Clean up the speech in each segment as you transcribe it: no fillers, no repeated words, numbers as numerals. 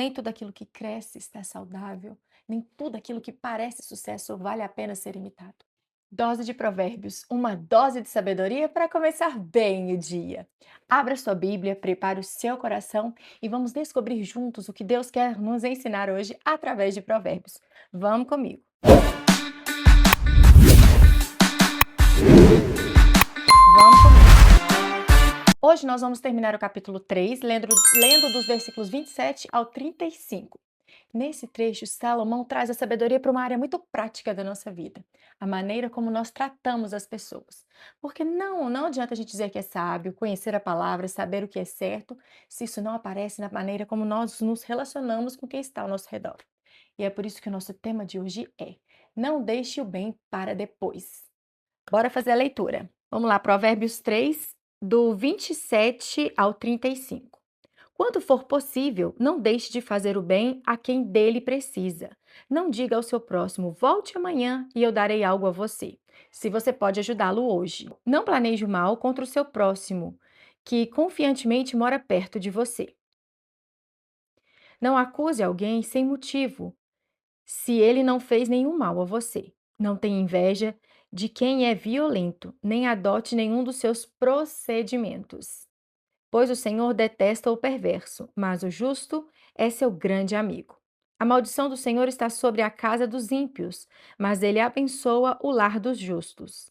Nem tudo aquilo que cresce está saudável, nem tudo aquilo que parece sucesso vale a pena ser imitado. Dose de Provérbios, uma dose de sabedoria para começar bem o dia. Abra sua Bíblia, prepare o seu coração e vamos descobrir juntos o que Deus quer nos ensinar hoje através de Provérbios. Vamos comigo. Vamos comigo. Hoje nós vamos terminar o capítulo 3, lendo dos versículos 27 ao 35. Nesse trecho, Salomão traz a sabedoria para uma área muito prática da nossa vida, a maneira como nós tratamos as pessoas. Porque não adianta a gente dizer que é sábio, conhecer a palavra, saber o que é certo, se isso não aparece na maneira como nós nos relacionamos com quem está ao nosso redor. E é por isso que o nosso tema de hoje é: não deixe o bem para depois. Bora fazer a leitura. Vamos lá, Provérbios 3, do 27 ao 35. Quando for possível, não deixe de fazer o bem a quem dele precisa. Não diga ao seu próximo, volte amanhã e eu darei algo a você, se você pode ajudá-lo hoje. Não planeje o mal contra o seu próximo, que confiantemente mora perto de você. Não acuse alguém sem motivo, se ele não fez nenhum mal a você. Não tenha inveja de quem é violento, nem adote nenhum dos seus procedimentos. Pois o Senhor detesta o perverso, mas o justo é seu grande amigo. A maldição do Senhor está sobre a casa dos ímpios, mas ele abençoa o lar dos justos.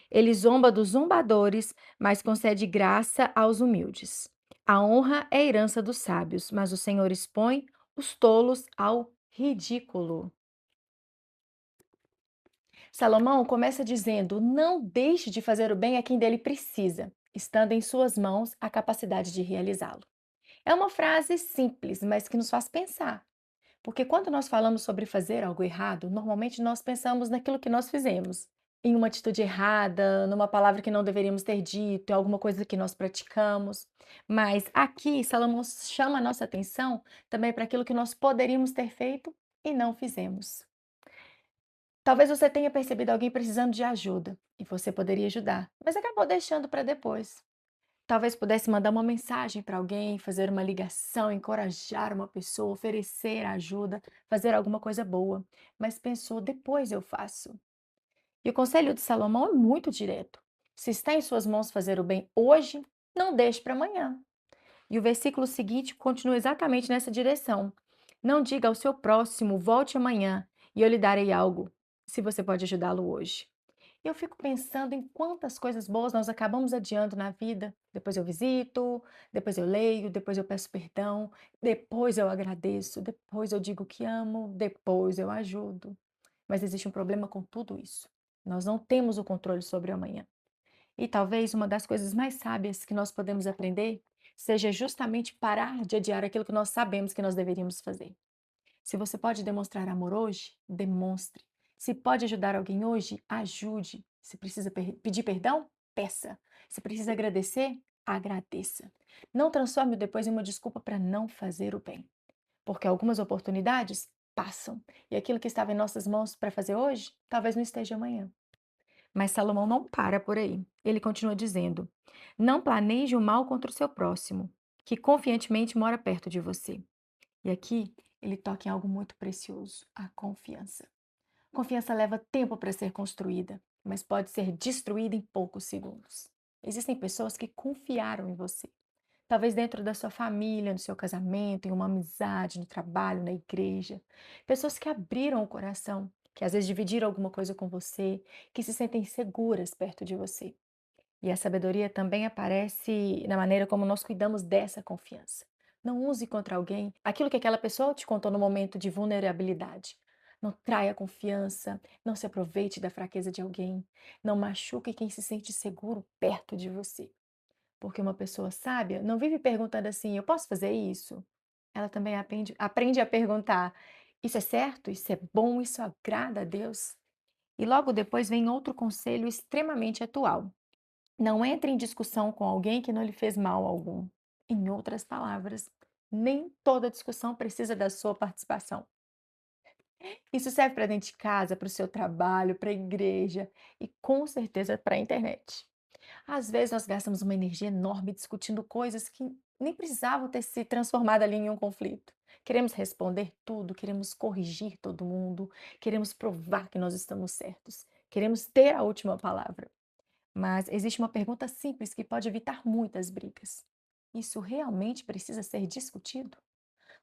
Ele zomba dos zombadores, mas concede graça aos humildes. A honra é a herança dos sábios, mas o Senhor expõe os tolos ao ridículo. Salomão começa dizendo: não deixe de fazer o bem a quem dele precisa, estando em suas mãos a capacidade de realizá-lo. É uma frase simples, mas que nos faz pensar. Porque quando nós falamos sobre fazer algo errado, normalmente nós pensamos naquilo que nós fizemos, em uma atitude errada, numa palavra que não deveríamos ter dito, em alguma coisa que nós praticamos. Mas aqui, Salomão chama a nossa atenção também para aquilo que nós poderíamos ter feito e não fizemos. Talvez você tenha percebido alguém precisando de ajuda e você poderia ajudar, mas acabou deixando para depois. Talvez pudesse mandar uma mensagem para alguém, fazer uma ligação, encorajar uma pessoa, oferecer ajuda, fazer alguma coisa boa, mas pensou, depois eu faço. E o conselho de Salomão é muito direto. Se está em suas mãos fazer o bem hoje, não deixe para amanhã. E o versículo seguinte continua exatamente nessa direção. Não diga ao seu próximo, volte amanhã e eu lhe darei algo, se você pode ajudá-lo hoje. Eu fico pensando em quantas coisas boas nós acabamos adiando na vida. Depois eu visito, depois eu leio, depois eu peço perdão, depois eu agradeço, depois eu digo que amo, depois eu ajudo. Mas existe um problema com tudo isso. Nós não temos o controle sobre o amanhã. E talvez uma das coisas mais sábias que nós podemos aprender seja justamente parar de adiar aquilo que nós sabemos que nós deveríamos fazer. Se você pode demonstrar amor hoje, demonstre. Se pode ajudar alguém hoje, ajude. Se precisa pedir perdão, peça. Se precisa agradecer, agradeça. Não transforme o depois em uma desculpa para não fazer o bem, porque algumas oportunidades passam e aquilo que estava em nossas mãos para fazer hoje, talvez não esteja amanhã. Mas Salomão não para por aí. Ele continua dizendo: não planeje o mal contra o seu próximo, que confiantemente mora perto de você. E aqui ele toca em algo muito precioso: a confiança. Confiança leva tempo para ser construída, mas pode ser destruída em poucos segundos. Existem pessoas que confiaram em você. Talvez dentro da sua família, no seu casamento, em uma amizade, no trabalho, na igreja. Pessoas que abriram o coração, que às vezes dividiram alguma coisa com você, que se sentem seguras perto de você. E a sabedoria também aparece na maneira como nós cuidamos dessa confiança. Não use contra alguém aquilo que aquela pessoa te contou no momento de vulnerabilidade. Não traia a confiança, não se aproveite da fraqueza de alguém, não machuque quem se sente seguro perto de você. Porque uma pessoa sábia não vive perguntando assim: eu posso fazer isso? Ela também aprende a perguntar: isso é certo? Isso é bom? Isso agrada a Deus? E logo depois vem outro conselho extremamente atual: não entre em discussão com alguém que não lhe fez mal algum. Em outras palavras, nem toda discussão precisa da sua participação. Isso serve para dentro de casa, para o seu trabalho, para a igreja e com certeza para a internet. Às vezes nós gastamos uma energia enorme discutindo coisas que nem precisavam ter se transformado ali em um conflito. Queremos responder tudo, queremos corrigir todo mundo, queremos provar que nós estamos certos, queremos ter a última palavra. Mas existe uma pergunta simples que pode evitar muitas brigas. Isso realmente precisa ser discutido?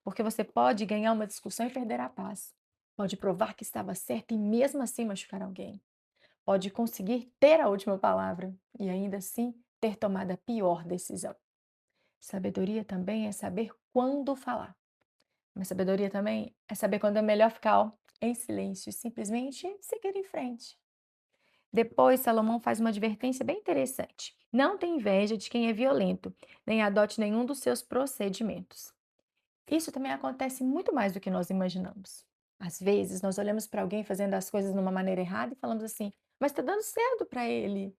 Porque você pode ganhar uma discussão e perder a paz. Pode provar que estava certo e mesmo assim machucar alguém. Pode conseguir ter a última palavra e ainda assim ter tomado a pior decisão. Sabedoria também é saber quando falar. Mas sabedoria também é saber quando é melhor ficar em silêncio e simplesmente seguir em frente. Depois, Salomão faz uma advertência bem interessante. Não tenha inveja de quem é violento, nem adote nenhum dos seus procedimentos. Isso também acontece muito mais do que nós imaginamos. Às vezes, nós olhamos para alguém fazendo as coisas de uma maneira errada e falamos assim: mas está dando certo para ele.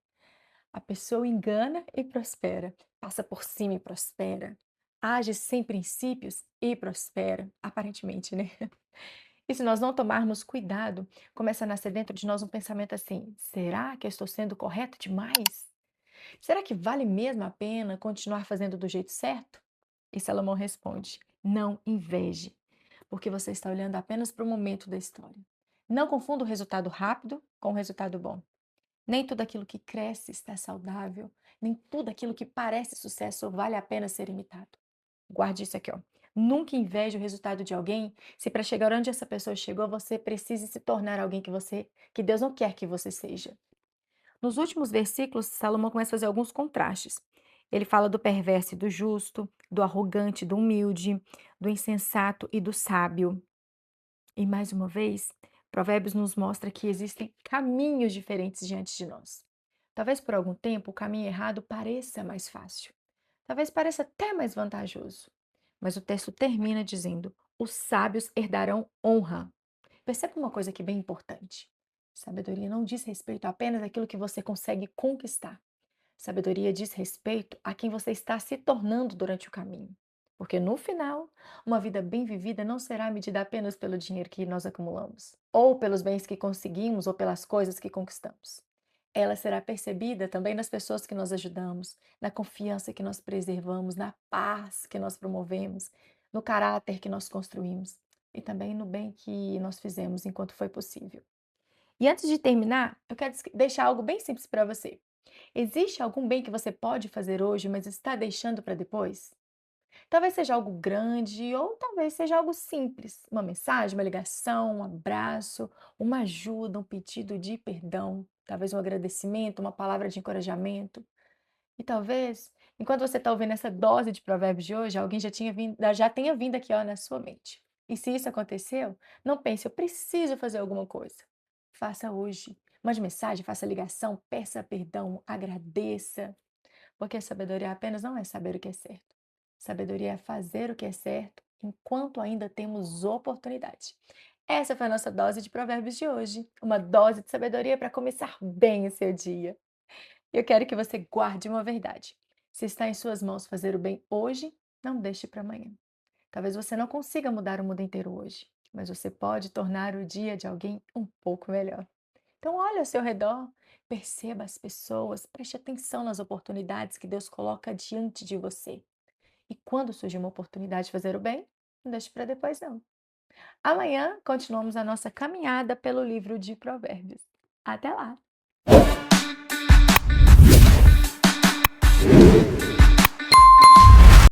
A pessoa engana e prospera, passa por cima e prospera, age sem princípios e prospera, aparentemente, né? E se nós não tomarmos cuidado, começa a nascer dentro de nós um pensamento assim: será que eu estou sendo correto demais? Será que vale mesmo a pena continuar fazendo do jeito certo? E Salomão responde: não inveje, porque você está olhando apenas para o momento da história. Não confunda o resultado rápido com o resultado bom. Nem tudo aquilo que cresce está saudável, nem tudo aquilo que parece sucesso vale a pena ser imitado. Guarde isso aqui, ó. Nunca inveje o resultado de alguém, se para chegar onde essa pessoa chegou, você precise se tornar alguém que Deus não quer que você seja. Nos últimos versículos, Salomão começa a fazer alguns contrastes. Ele fala do perverso e do justo, do arrogante, do humilde, do insensato e do sábio. E mais uma vez, Provérbios nos mostra que existem caminhos diferentes diante de nós. Talvez por algum tempo o caminho errado pareça mais fácil. Talvez pareça até mais vantajoso. Mas o texto termina dizendo: os sábios herdarão honra. Percebe uma coisa aqui bem importante. Sabedoria não diz respeito apenas àquilo que você consegue conquistar. Sabedoria diz respeito a quem você está se tornando durante o caminho. Porque no final, uma vida bem vivida não será medida apenas pelo dinheiro que nós acumulamos, ou pelos bens que conseguimos, ou pelas coisas que conquistamos. Ela será percebida também nas pessoas que nós ajudamos, na confiança que nós preservamos, na paz que nós promovemos, no caráter que nós construímos e também no bem que nós fizemos enquanto foi possível. E antes de terminar, eu quero deixar algo bem simples para você. Existe algum bem que você pode fazer hoje, mas está deixando para depois? Talvez seja algo grande ou talvez seja algo simples. Uma mensagem, uma ligação, um abraço, uma ajuda, um pedido de perdão, talvez um agradecimento, uma palavra de encorajamento. E talvez, enquanto você está ouvindo essa dose de provérbios de hoje, alguém já tenha vindo aqui ó, na sua mente. E se isso aconteceu, não pense, eu preciso fazer alguma coisa. Faça hoje. Mande mensagem, faça ligação, peça perdão, agradeça. Porque a sabedoria apenas não é saber o que é certo. Sabedoria é fazer o que é certo enquanto ainda temos oportunidade. Essa foi a nossa dose de provérbios de hoje. Uma dose de sabedoria para começar bem o seu dia. Eu quero que você guarde uma verdade. Se está em suas mãos fazer o bem hoje, não deixe para amanhã. Talvez você não consiga mudar o mundo inteiro hoje, mas você pode tornar o dia de alguém um pouco melhor. Então, olhe ao seu redor, perceba as pessoas, preste atenção nas oportunidades que Deus coloca diante de você. E quando surgir uma oportunidade de fazer o bem, não deixe para depois, não. Amanhã continuamos a nossa caminhada pelo livro de Provérbios. Até lá!